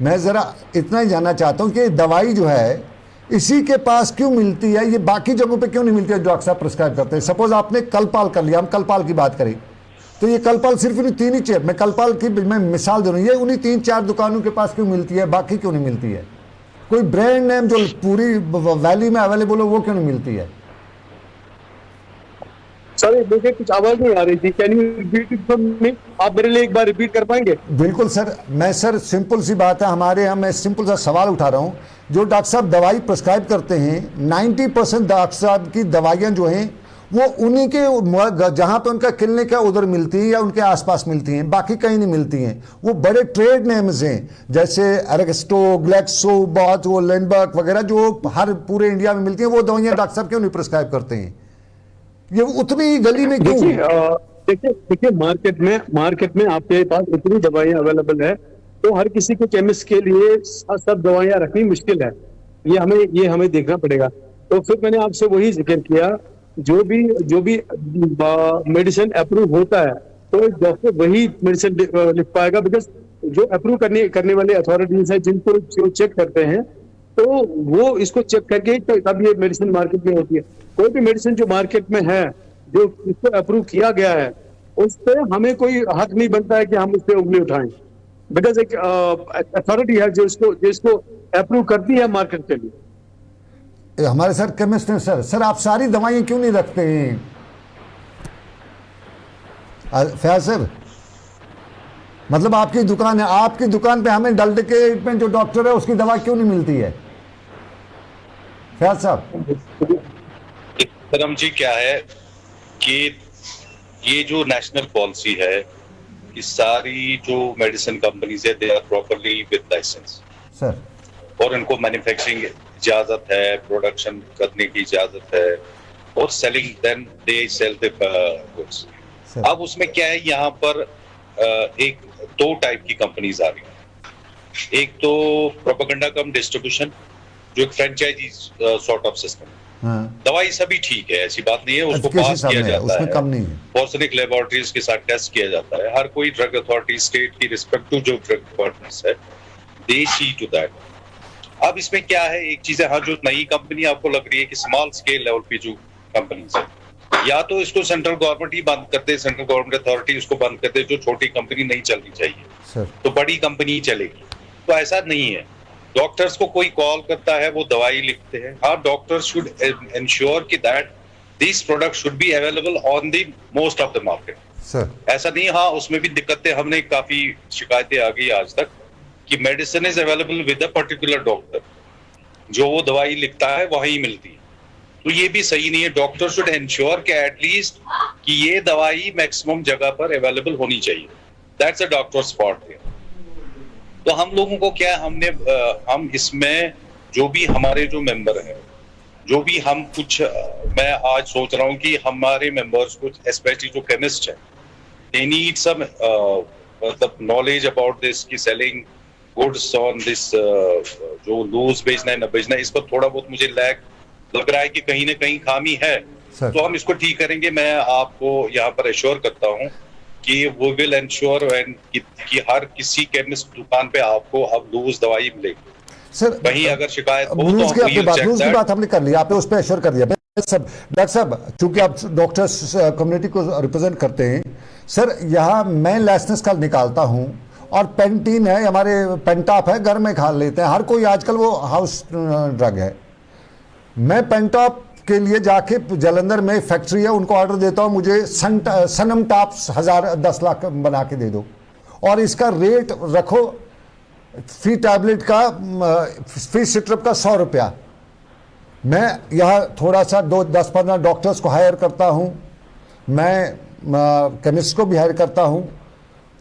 मैं ज़रा इतना ही जानना चाहता हूं कि दवाई जो है इसी के पास क्यों मिलती है, ये बाकी जगहों पे क्यों नहीं मिलती है डॉक्टर साहब प्रिस्क्राइब करते हैं। सपोज आपने कलपाल कर लिया, हम कलपाल की बात करें तो ये कलपाल सिर्फ उन्हीं 3 ही चेयर, मैं कलपाल की मैं मिसाल दे रहा हूँ, ये उन्हीं 3-4 दुकानों के पास क्यों मिलती है, बाकी क्यों नहीं मिलती है? कोई ब्रांड नेम जो पूरी वैली में अवेलेबल हो वो क्यों नहीं मिलती है? सर मुझे कुछ आवाज नहीं आ रही थी, can you repeat it for me? आप मेरे लिए एक बार रिपीट कर पाएंगे? बिल्कुल सर, मैं सर सिंपल सी बात है, हमारे यहाँ मैं सिंपल सा सवाल उठा रहा हूँ। जो डॉक्टर साहब दवाई प्रिस्क्राइब करते हैं 90% डॉक्टर साहब की दवाइयाँ जो हैं वो उन्हीं के जहाँ पे उनका क्लिनिक है उधर मिलती है या उनके आसपास मिलती हैं, बाकी कहीं नहीं मिलती हैं। वो बड़े ट्रेड नेम्स हैं जैसे एरेक्स्टो, ग्लेक्सो, बहुत वो लैंडबर्ग वगैरह जो हर पूरे इंडिया में मिलती हैं, वो दवाइयाँ डॉक्टर साहब क्यों नहीं प्रिस्क्राइब करते हैं? ये उतनी गली में क्यों? देखिए मार्केट में आपके पास इतनी दवाइयां अवेलेबल है तो हर किसी के केमिस्ट के लिए सब दवाइयां रखनी मुश्किल है, ये हमें देखना पड़ेगा। तो फिर मैंने आपसे वही जिक्र किया, जो भी मेडिसिन अप्रूव होता है तो डॉक्टर वही मेडिसिन लिख पाएगा, बिकॉज जो अप्रूव करने वाले अथॉरिटीज है जिनको चेक करते हैं तो वो इसको चेक करके तब ये मेडिसिन मार्केट में होती है। कोई भी मेडिसिन जो मार्केट में है जो इसको अप्रूव किया गया है उस पर हमें कोई हक नहीं बनता है कि हम उस पर उंगली उठाएं, बिकॉज एक अथॉरिटी है जो इसको अप्रूव करती है मार्केट के लिए। हमारे सर केमिस्ट हैं सर आप सारी दवाइयाँ क्यों नहीं रखते हैं? फैज सर, मतलब आपकी दुकान है, आपकी दुकान पे हमें डल्ड के में जो डॉक्टर है उसकी दवा क्यों नहीं मिलती है? फैज साहब धर्म जी क्या है कि ये जो नेशनल पॉलिसी है कि सारी जो मेडिसिन कंपनीज है they are properly with license sir, और इनको मैन्युफैक्चरिंग इजाजत है, प्रोडक्शन करने की इजाजत है और selling then they sell the goods. अब उसमें क्या है, यहाँ पर एक 2 टाइप की कंपनीज आ रही हैं। एक तो प्रोपेगेंडा कम डिस्ट्रीब्यूशन जो एक फ्रेंचाइजी सॉर्ट ऑफ सिस्टम। दवाई सभी ठीक है, ऐसी बात नहीं है, उसको पास किया जाता है, कम नहीं है, फॉर्सेनिक लेबोरेटरीज के साथ टेस्ट किया जाता है, हर कोई ड्रग अथॉरिटी स्टेट की रिस्पेक्टिव जो ड्रग डिपार्टमेंट्स है दे सी टू दैट। अब इसमें क्या है, एक चीज है, हाँ जो नई कंपनी आपको लग रही है कि स्मॉल स्केल लेवल पे जो कंपनीज है, या तो इसको सेंट्रल गवर्नमेंट ही बंद कर दे, सेंट्रल गवर्नमेंट अथॉरिटी उसको बंद कर दे, जो छोटी कंपनी नहीं चलनी चाहिए तो बड़ी कंपनी ही चलेगी। तो ऐसा नहीं है, डॉक्टर्स को कोई कॉल करता है वो दवाई लिखते हैं। हाँ, डॉक्टर्स शुड इंश्योर कि that this product should be available on the most of the market. ऐसा नहीं, हाँ उसमें भी दिक्कतें, हमने काफी शिकायतें आ गई आज तक कि medicine is available with a particular doctor, जो वो दवाई लिखता है वहीं मिलती है, तो ये भी सही नहीं है। डॉक्टर शुड इंश्योर कि एटलीस्ट कि ये दवाई मैक्सिमम जगह पर अवेलेबल होनी चाहिए, दैट्स अ डॉक्टर स्पॉट है। तो हम लोगों को क्या, हम इसमें जो भी हमारे जो मेंबर हैं, जो भी हम कुछ, मैं आज सोच रहा हूँ कि हमारे मेंबर्स कुछ स्पेशली जो केमिस्ट है, दे नीड सम मतलब नॉलेज अबाउट दिस की सेलिंग गुड्स ऑन दिस, जो लूज बेचना है न बेचना है, इस पर थोड़ा बहुत मुझे लैग लग रहा है कि कहीं ना कहीं खामी है। तो हम इसको ठीक करेंगे। मैं आपको यहाँ पर एश्योर करता हूँ कि वो विल एंश्योर कि हर किसी केमिस्ट दुकान पे आपको अब लूज दवाई मिलेगी। सर वहीं अगर शिकायत हो तो लूज की बात हमने कर ली, आपने उस पर एश्योर कर दिया। सब डॉक्टर साहब, चूंकि आप डॉक्टर्स कम्युनिटी को रिप्रेजेंट करते हैं, सर यहाँ मैं लाइसेंस का निकालता हूँ और पेंटीन है, हमारे पेंटॉप है, घर में खा लेते हैं, हर कोई आजकल वो हाउस ड्रग है। मैं पेंटॉप के लिए जाके जालंधर में फैक्ट्री है, उनको ऑर्डर देता हूँ, मुझे सनम टॉप्स 1000-10 लाख बना के दे दो और इसका रेट रखो फी टैबलेट का फी सिट्रप का 100 रुपया। मैं यहाँ थोड़ा सा 10-15 डॉक्टर्स को हायर करता हूँ, मैं केमिस्ट को भी हायर करता हूँ,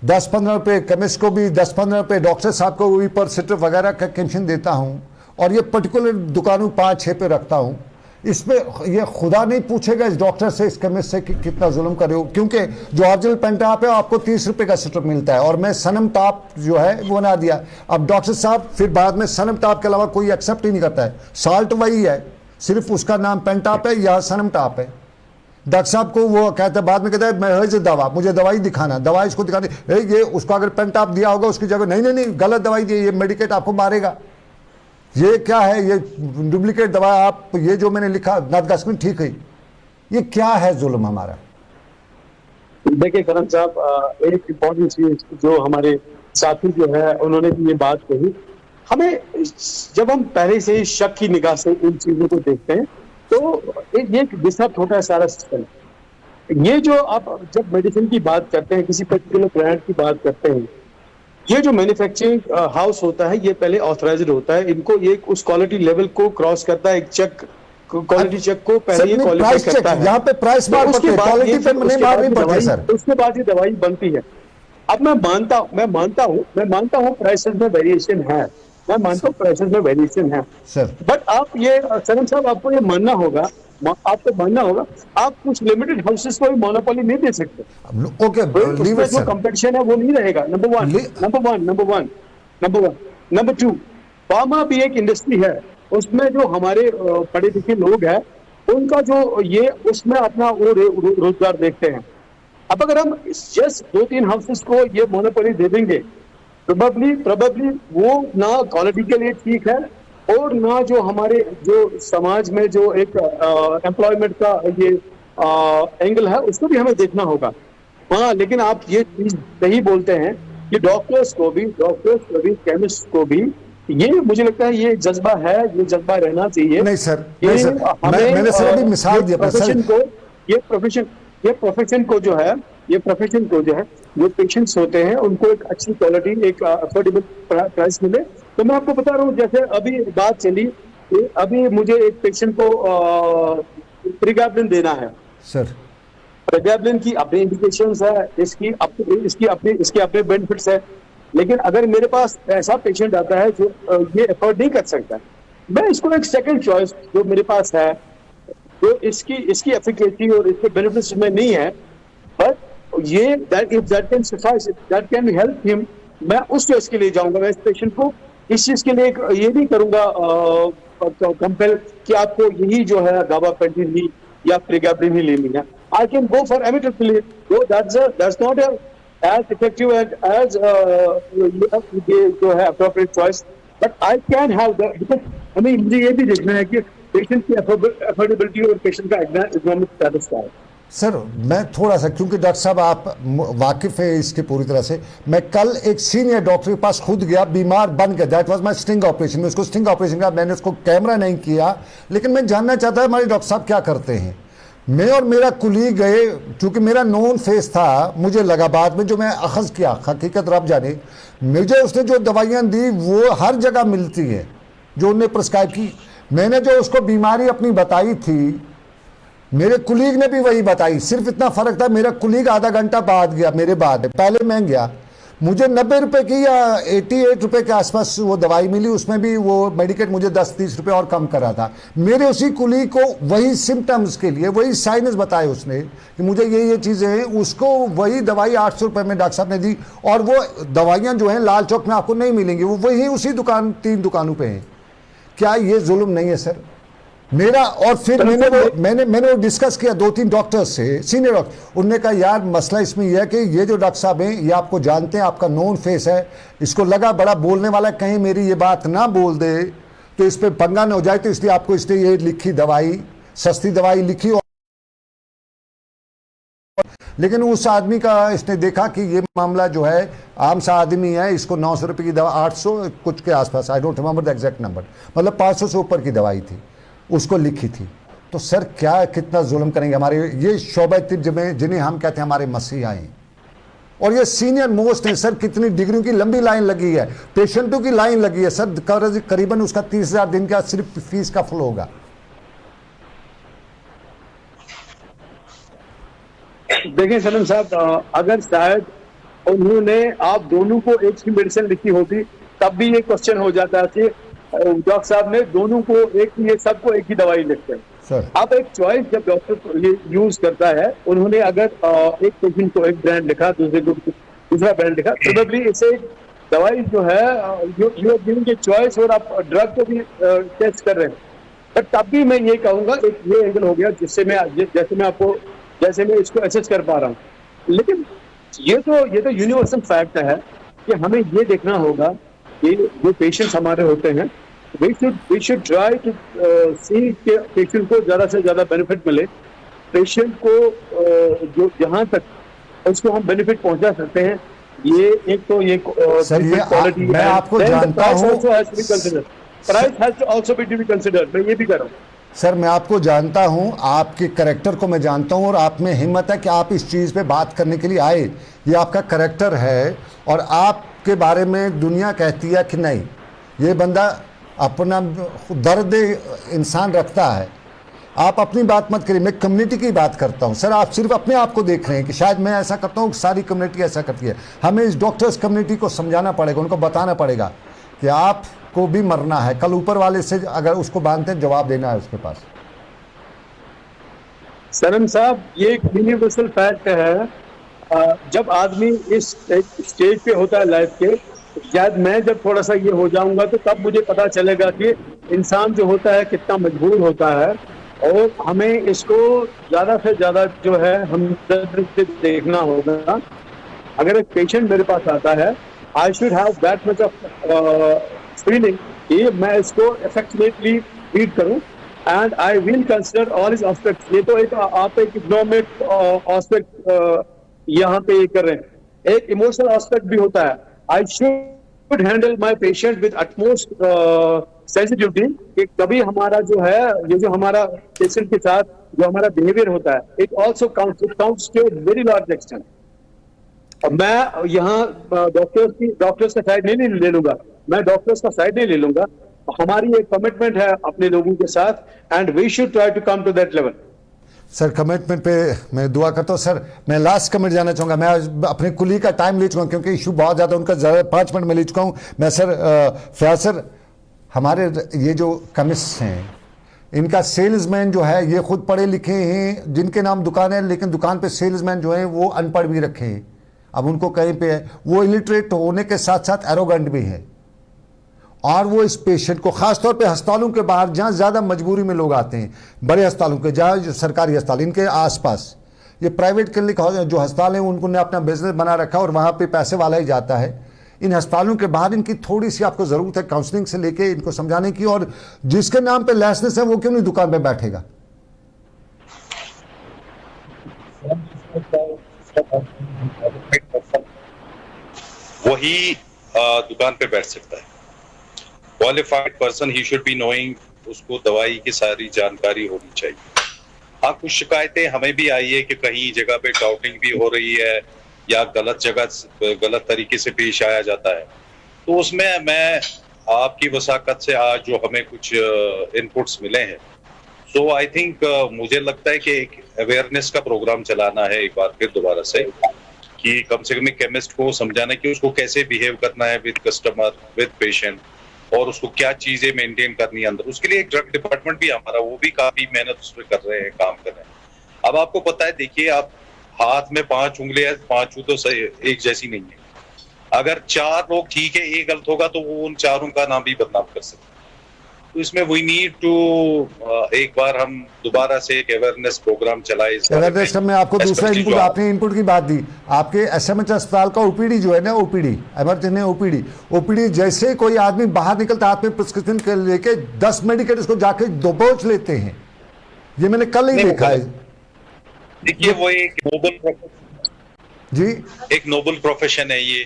10-15 रुपये केमिस्ट को भी, 10-15 रुपये डॉक्टर साहब को भी पर सिट्रप वगैरह का कमीशन देता हूँ, और ये पर्टिकुलर दुकानों 5-6 पे रखता हूँ। इसमें ये खुदा नहीं पूछेगा इस डॉक्टर से, इस केमिस्ट से कि कितना जुल्म कर रहे हो, क्योंकि जो ऑरिजिनल पेंटाप है आपको 30 रुपये का सिट्रप मिलता है और मैं सनम टाप जो है वो बना दिया। अब डॉक्टर साहब फिर बाद में सनम टाप के अलावा कोई एक्सेप्ट ही नहीं करता है, साल्ट वही है, सिर्फ उसका नाम पेंटाप है या सनम टाप है। डॉक्टर साहब को वो कहता है, बाद में कहता है मैं दवा, मुझे दवाई दिखाना, दवाई इसको दिखानी, ये उसको अगर पेंटाप दिया होगा उसकी जगह नहीं गलत दवाई दी, ये मेडिकेट आपको मारेगा, ये क्या है, ये डुप्लीकेट दवा, आप ये जो मैंने लिखा नादगास्मिन ठीक है, ये क्या है जुल्म हमारा। देखिए करण साहब, एक इम्पोर्टेंट चीज जो हमारे साथी जो है उन्होंने भी ये बात कही, हमें जब हम पहले से ही शक की निगाह से इन चीजों को देखते हैं तो ये डिस्टर्ब होता है सारा सिस्टम। ये जो आप जब मेडिसिन की बात करते हैं, किसी पर्टिकुलर ब्रांड की बात करते हैं, ये जो मैन्युफैक्चरिंग हाउस होता है ये पहले ऑथराइज्ड होता है, इनको ये उस क्वालिटी लेवल को क्रॉस करता है, एक चेक क्वालिटी चेक को पहले ये क्वालिफाई करता है। यहाँ पे प्राइस मार पड़ती है, क्वालिटी पे नहीं मारनी पड़ती है सर। उसके बाद ये दवाई बनती है। अब मैं मानता हूँ प्राइसेस में वेरिएशन है, मैं मानता हूँ प्राइसेस में वेरिएशन है सर, बट आप ये सनम साहब आपको ये मानना होगा, आप कुछ लिमिटेड हाउसेस को भी मोनोपोली नहीं दे सकते। ओके, उसमें जो कंपटीशन है वो नहीं रहेगा। नंबर 2, फार्मा भी एक इंडस्ट्री है, उसमें जो हमारे पढ़े लिखे लोग हैं उनका जो ये उसमें अपना वो रोजगार देखते हैं। अब अगर हम जस्ट 2-3 हाउसेस को ये मोनोपोली दे देंगे, प्रोबेबली वो ना क्वालिटी के लिए ठीक है और ना जो हमारे जो समाज में जो एक एम्प्लॉयमेंट का ये एंगल है उसको भी हमें देखना होगा। हाँ, लेकिन आप ये चीज नहीं बोलते हैं कि डॉक्टर्स को भी केमिस्ट को भी, ये मुझे लगता है ये जज्बा है, ये जज्बा रहना चाहिए। नहीं सर, मैंने सर अभी मिसाल दिया ये प्रोफेशन को जो है जो पेशेंट्स होते हैं उनको एक अच्छी क्वालिटी, एक अफोर्डेबल प्राइस मिले। तो मैं आपको बता रहा हूँ, जैसे अभी बात चली, अभी मुझे एक पेशेंट को प्रीगाब्लिन देना है सर। प्रीगाब्लिन की अपनी इंडिकेशंस है, इसके अपने बेनिफिट्स है, लेकिन अगर मेरे पास ऐसा पेशेंट आता है जो ये अफोर्ड नहीं कर सकता, मैं इसको एक सेकंड चॉइस जो मेरे पास है, जो इसकी एफिकेसी और इसके बेनिफिट्स में नहीं है, बट ये दैट कैन हेल्प हिम, मैं उस चॉइस के लिए जाऊंगा। मैं इस पेशेंट को इस चीज के लिए ये नहीं करूंगा कंपेल कि आपको यही जो है गाबापेंटिन ही या प्रीगाब्लिन ही लेनी है। I can go for amitriptyline, that's not as effective as जो है appropriate choice, but I can have because हमें मुझे ये भी देखना है कि पेशेंट की अफोर्डेबिलिटी और पेशेंट का इकोनॉमिक स्टेटस क्या है। सर मैं थोड़ा सा, क्योंकि डॉक्टर साहब आप वाकिफ है इसके पूरी तरह से, मैं कल एक सीनियर डॉक्टर के पास खुद गया, बीमार बन गया, that was my sting operation में, उसको स्टिंग ऑपरेशन का मैंने उसको कैमरा नहीं किया, लेकिन मैं जानना चाहता है हमारे डॉक्टर साहब क्या करते हैं। मैं और मेरा कुलीग गए, क्योंकि मेरा नोन फेस था, मुझे लगा बाद में जो मैं अखज़ किया, हकीकत रब जाने, मुझे उसने जो दवाइयाँ दी वो हर जगह मिलती है जो उन्होंने प्रिस्क्राइब की। मैंने जो उसको बीमारी अपनी बताई थी, मेरे कुलीग ने भी वही बताई, सिर्फ इतना फर्क था, मेरा कुलीग आधा घंटा बाद गया मेरे बाद, पहले मैं गया, मुझे 90 रुपए की या 88 रुपए के आसपास वो दवाई मिली, उसमें भी वो मेडिकेट मुझे 10-30 रुपए और कम करा था। मेरे उसी कुलीग को वही सिम्टम्स के लिए वही साइनस बताए उसने कि मुझे ये चीज़ें हैं, उसको वही दवाई 800 रुपये में डॉक्टर साहब ने दी, और वो दवाइयाँ जो हैं लाल चौक में आपको नहीं मिलेंगी, वो वही उसी दुकान 3 दुकानों पर हैं। क्या ये जुल्म नहीं है सर मेरा? और फिर मैंने वो डिस्कस किया 2-3 डॉक्टर्स से, सीनियर डॉक्टर, उनने कहा यार मसला इसमें यह है कि ये जो डॉक्टर साहब हैं ये आपको जानते हैं, आपका नोन फेस है, इसको लगा बड़ा बोलने वाला, कहीं मेरी ये बात ना बोल दे तो इस पर पंगा ना हो जाए, तो इसलिए आपको इसने ये लिखी दवाई, सस्ती दवाई लिखी। लेकिन उस आदमी का इसने देखा कि ये मामला जो है आम सा आदमी है, इसको 900 रुपये की दवा, 800 कुछ के आसपास, I don't remember the exact number, मतलब 500 से ऊपर की दवाई थी, उसको लिखी थी। तो सर क्या कितना जुल्म करेंगे हमारे ये शोबा तिब जिन्हें हम कहते हैं हमारे मसीहा हैं, और ये सीनियर मोस्ट है सर, कितनी डिग्रियों की लंबी लाइन लगी है, पेशेंटों की लाइन लगी है सर, करीबन उसका 30,000 दिन का सिर्फ फीस का फ्लो होगा। देखिए सनम साहब, अगर शायद उन्होंने आप दोनों को एक ही मेडिसिन लिखी होती तब भी ये क्वेश्चन हो जाता कि डॉक्टर साहब ने दोनों को एक, ये सबको एक ही दवाई लिखते हैं सर। अब एक चॉइस जब डॉक्टर ये यूज करता है, उन्होंने अगर एक पेशेंट को एक ब्रांड लिखा, दूसरे को दूसरा ब्रांड लिखा, प्रोबेबली इसे दवाई जो है you are giving a choice और आप ड्रग को भी टेस्ट कर रहे हैं। बट तब भी मैं ये कहूंगा एक ये एंगल हो गया जैसे मैं इसको एसेस कर पा रहा हूँ। लेकिन ये तो यूनिवर्सल फैक्ट है कि हमें ये देखना होगा कि जो पेशेंट्स हमारे होते हैं, we should try to see कि पेशेंट को ज्यादा से ज्यादा बेनिफिट मिले। पेशेंट को जो जहां तक उसको हम बेनिफिट पहुंचा सकते हैं, ये एक तो ये सर ये मैं आपको जानता हूं, price has to also be considered. मैं ये भी कर रहा हूँ सर, मैं आपको जानता हूं, आपके कैरेक्टर को मैं जानता हूं और आप में हिम्मत है कि आप इस चीज़ पे बात करने के लिए आए, ये आपका कैरेक्टर है। और आपके बारे में दुनिया कहती है कि नहीं, ये बंदा अपना दर्द इंसान रखता है। आप अपनी बात मत करिए, मैं कम्युनिटी की बात करता हूं। सर आप सिर्फ अपने आप को देख रहे हैं कि शायद मैं ऐसा करता हूं, सारी कम्युनिटी ऐसा करती है। हमें इस डॉक्टर्स कम्युनिटी को समझाना पड़ेगा, उनको बताना पड़ेगा कि आपको भी मरना है, कल ऊपर वाले से अगर उसको बांधते हैं जवाब देना है उसके पास। सनम साहब, ये एक यूनिवर्सल फैक्ट है। जब आदमी इस स्टेज पे होता है लाइफ के, शायद मैं जब थोड़ा सा ये हो जाऊंगा तो तब मुझे पता चलेगा कि इंसान जो होता है कितना मजबूर होता है, और हमें इसको ज्यादा से ज्यादा जो है हम से देखना होगा। अगर एक पेशेंट मेरे पास आता है, I should have that much of feeling कि मैं इसको इफेक्टिवली ट्रीट करूं, and I will consider all is aspects. ये तो एक आप एक इकोनॉमिक एस्पेक्ट यहाँ पे ये कर रहे हैं, एक इमोशनल एस्पेक्ट भी होता है। I should handle my patient with utmost sensitivity कि कभी हमारा जो है, ये जो हमारा पेशेंट के साथ जो हमारा बिहेवियर होता है, it also counts to very large extent. मैं यहाँ डॉक्टर्स का साइड नहीं ले लूंगा, मैं डॉक्टर्स का साइड नहीं ले लूंगा। हमारी एक कमिटमेंट है अपने लोगों के साथ, and we should try to come to that level. Sir commitment पे मैं दुआ करता हूँ। सर मैं लास्ट कमेंट जाना चाहूँगा, मैं अपने कुली का टाइम ले चुका हूँ क्योंकि इशू बहुत ज़्यादा उनका, ज़्यादा 5 मिनट में ले चुका हूँ मैं। सर फयाज सर, हमारे ये जो केमिस्ट हैं, इनका सेल्समैन जो है ये खुद पढ़े लिखे हैं, जिनके नाम दुकान है, लेकिन दुकान पे सेल्समैन जो हैं वो अनपढ़ भी रखे हैं। अब उनको कहीं पे है, वो इलिटरेट होने के साथ साथ एरोगेंट भी है, और वो इस पेशेंट को खासतौर पे अस्पतालों के बाहर जहाँ ज़्यादा मजबूरी में लोग आते हैं, बड़े अस्पतालों के, जहाँ जो सरकारी अस्पताल, इनके आसपास ये प्राइवेट क्लिनिक जो अस्पताल हैं उन्होंने अपना बिजनेस बना रखा और वहाँ पे पैसे वाला ही जाता है। इन अस्पतालों के बाहर इनकी थोड़ी सी आपको ज़रूरत है काउंसलिंग से लेके इनको समझाने की, और जिसके नाम पे लाइसेंस है वो क्यों नहीं दुकान पे बैठेगा। वही दुकान पे बैठ सकता है। Qualified person, he should be knowing, उसको दवाई की सारी जानकारी होनी चाहिए। हाँ, कुछ शिकायतें हमें भी आई है कि कहीं जगह पे डाउटिंग भी हो रही है या गलत तरीके से पेश आया जाता है, तो उसमें मैं आपकी वसाकत से आज जो हमें कुछ इनपुट्स मिले हैं, सो आई थिंक मुझे लगता है कि एक अवेयरनेस का प्रोग्राम चलाना है एक बार फिर दोबारा से, कि कम से कम केमिस्ट को समझाना कि उसको कैसे बिहेव करना है विद कस्टमर, विद पेशेंट, और उसको क्या चीजें मेंटेन करनी है अंदर। उसके लिए एक ड्रग डिपार्टमेंट भी हमारा, वो भी काफी मेहनत उस पर कर रहे हैं, काम कर रहे हैं। अब आपको पता है, देखिए आप हाथ में 5 उंगलियां, 5 तो एक जैसी नहीं है। अगर 4 लोग ठीक है, एक गलत होगा तो वो उन 4 का नाम भी बदनाम कर सकते हैं। तो इसमें वी नीड टू एक बार हम दोबारा से एक अवेयरनेस प्रोग्राम चलाए। अवेयरनेस में आपको दूसरा इनपुट, आपने इनपुट की बात दी, आपके एसएमएच अस्पताल का ओपीडी जो है ना, ओपीडी इमरजेंसी ओपीडी जैसे कोई आदमी बाहर निकलता हाथ में प्रिस्क्रिप्शन के लेके 10 मेडिकेट उसको जाके दबोच लेते हैं, ये मैंने कल ही देखा है। देखिए वो एक नोबल जी, एक नोबल प्रोफेशन है ये,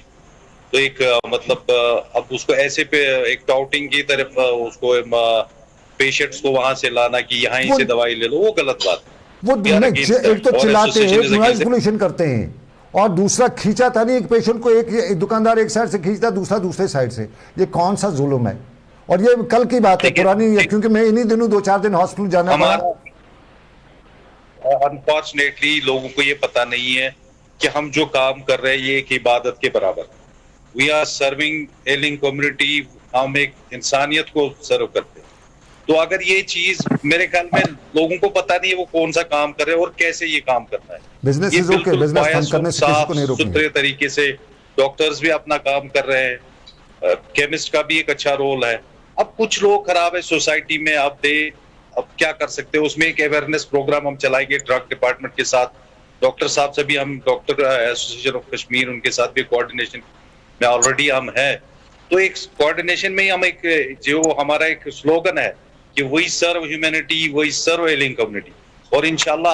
तो एक मतलब अब उसको ऐसे पे एक टाउटिंग की तरफ उसको पेशेंट्स को वहां से लाना कि यहाँ ही से दवाई ले लो, वो गलत बात है। वो एक तो चिल्लाते हैं, नॉइज पोल्यूशन करते हैं, और दूसरा खींचा था नहीं, एक पेशेंट को एक दुकानदार एक साइड से खींचता, दूसरा दूसरे साइड से। ये कौन सा जुल्म है? और ये कल की बात है, पुरानी है, क्योंकि मैं इन्हीं दिनों 2-4 दिन हॉस्पिटल जाना पड़ा। अनफॉर्चुनेटली लोगों को ये पता नहीं है कि हम जो काम कर रहे हैं ये एक इबादत के बराबर। वी आर सर्विंग एलिंग कम्युनिटी, हम एक इंसानियत को सर्व करते हैं। तो अगर ये चीज मेरे ख्याल में लोगों को पता नहीं है वो कौन सा काम कर रहे हैं और कैसे ये काम करना है। बिजनेस ये इज ओके, बिल्कुल बिजनेस फंड करने से किसी को नहीं साफ रोकेंगे। सुथरे तरीके से डॉक्टर्स भी अपना काम कर रहे हैं, केमिस्ट का भी एक अच्छा रोल है। अब कुछ लोग खराब है सोसाइटी में, अब क्या कर सकते हैं, उसमें एक अवेयरनेस प्रोग्राम हम चलाएंगे ड्रग डिपार्टमेंट के साथ। डॉक्टर साहब से भी हम, डॉक्टर एसोसिएशन ऑफ कश्मीर, उनके साथ भी कोऑर्डिनेशन में ऑलरेडी हम है। तो एक कोऑर्डिनेशन में ही हम एक जो हमारा एक स्लोगन है कि वही सर्व ह्यूमैनिटी, वही सर्व एलिंग कम्युनिटी। और इंशाल्लाह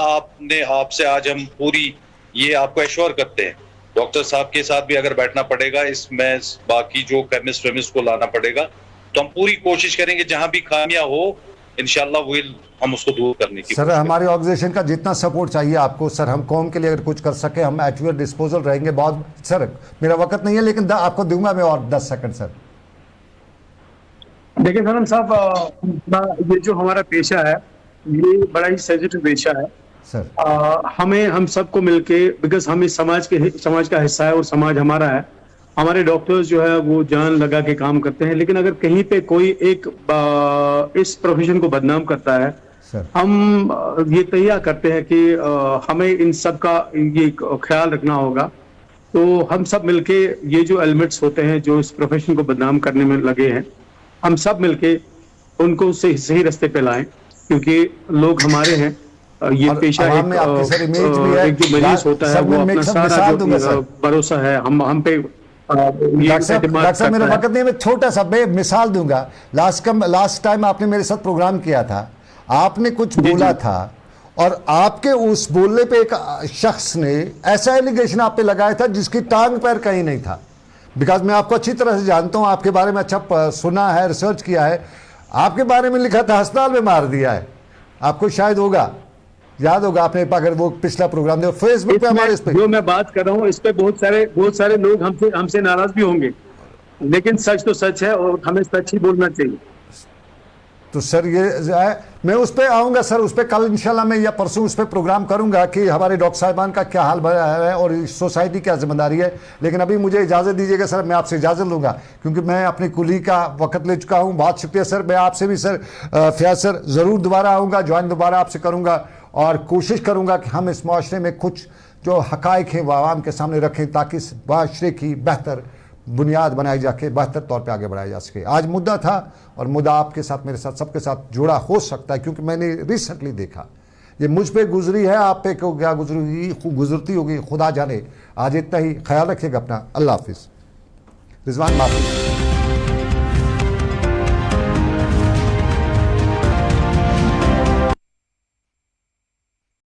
आपसे आज हम पूरी ये आपको एश्योर करते हैं, डॉक्टर साहब के साथ भी अगर बैठना पड़ेगा, इसमें बाकी जो केमिस्ट वेमिस्ट को लाना पड़ेगा, तो हम पूरी कोशिश करेंगे जहां भी खामियां हो इंशाल्लाह हम उसको दूर करने की। सर हमारे ऑर्गेनाइजेशन का जितना सपोर्ट चाहिए आपको सर, हम कौम के लिए अगर कुछ कर सके हम एट योर डिस्पोजल रहेंगे। बहुत सर मेरा वक्त नहीं है, लेकिन आपको दूंगा मैं और 10 सेकंड सर। देखिए सनम साहब, ये जो हमारा पेशा है ये बड़ा ही सेंसिटिव पेशा है सर। हमें हम सबको मिलके, बिकॉज हम इस समाज का हिस्सा है और समाज हमारा है। हमारे डॉक्टर्स जो है वो जान लगा के काम करते हैं, लेकिन अगर कहीं पे कोई एक इस प्रोफेशन को बदनाम करता है सर, हम ये तैयार करते हैं कि हमें इन सब का ये ख्याल रखना होगा। तो हम सब मिलके ये जो एलिमेंट्स होते हैं जो इस प्रोफेशन को बदनाम करने में लगे हैं, हम सब मिलके उनको सही रास्ते पे लाएं, क्योंकि लोग हमारे हैं। ये पेशा एक जो मरीज होता है वो अपना सारा जो भरोसा है हम पे। डॉक्टर साहब मेरा वक्त नहीं, मैं छोटा सा मिसाल दूंगा। लास्ट टाइम आपने मेरे साथ प्रोग्राम किया था, आपने कुछ बोला था और आपके उस बोलने पे एक शख्स ने ऐसा एलिगेशन आप पे लगाया था जिसकी टांग पैर कहीं नहीं था। बिकॉज मैं आपको अच्छी तरह से जानता हूं, आपके बारे में अच्छा सुना है, रिसर्च किया है। आपके बारे में लिखा था अस्पताल में मार दिया है, आपको शायद होगा याद होगा, आपने अगर वो पिछला प्रोग्राम देखो फेसबुक पे हमारे इस पे जो मैं बात कर रहा हूँ इस पे बहुत सारे लोग हमसे नाराज भी होंगे, लेकिन सच तो सच है और हमें सच ही बोलना चाहिए। तो सर ये है, मैं उस पर आऊँगा सर, उस पर कल इंशाल्लाह मैं या परसों उस पर प्रोग्राम करूँगा कि हमारे डॉक्टर साहिबान का क्या हाल है और सोसाइटी क्या जिम्मेदारी है। लेकिन अभी मुझे इजाज़त दीजिएगा सर, मैं आपसे इजाज़त लूँगा क्योंकि मैं अपनी कुली का वक्त ले चुका हूँ। बहुत शुक्रिया सर, मैं आपसे भी सर फयाज सर ज़रूर दोबारा आऊँगा, ज्वाइन दोबारा आपसे करूँगा और कोशिश करूँगा कि हम इस माशरे में कुछ जो हक़ाइक़ हैं वो आवाम के सामने रखें ताकि इस माशरे की बेहतर बुनियाद बनाई जाके बेहतर तौर पे आगे बढ़ाया जा सके। आज मुद्दा था और मुद्दा आपके साथ, मेरे साथ, सबके साथ जुड़ा हो सकता है क्योंकि मैंने रिसेंटली देखा, ये मुझ पे गुजरी है, आप पे क्या गुजरती होगी खुदा जाने। आज इतना ही, ख्याल रखिएगा अपना, अल्लाह हाफिज़। रिजवान माफी।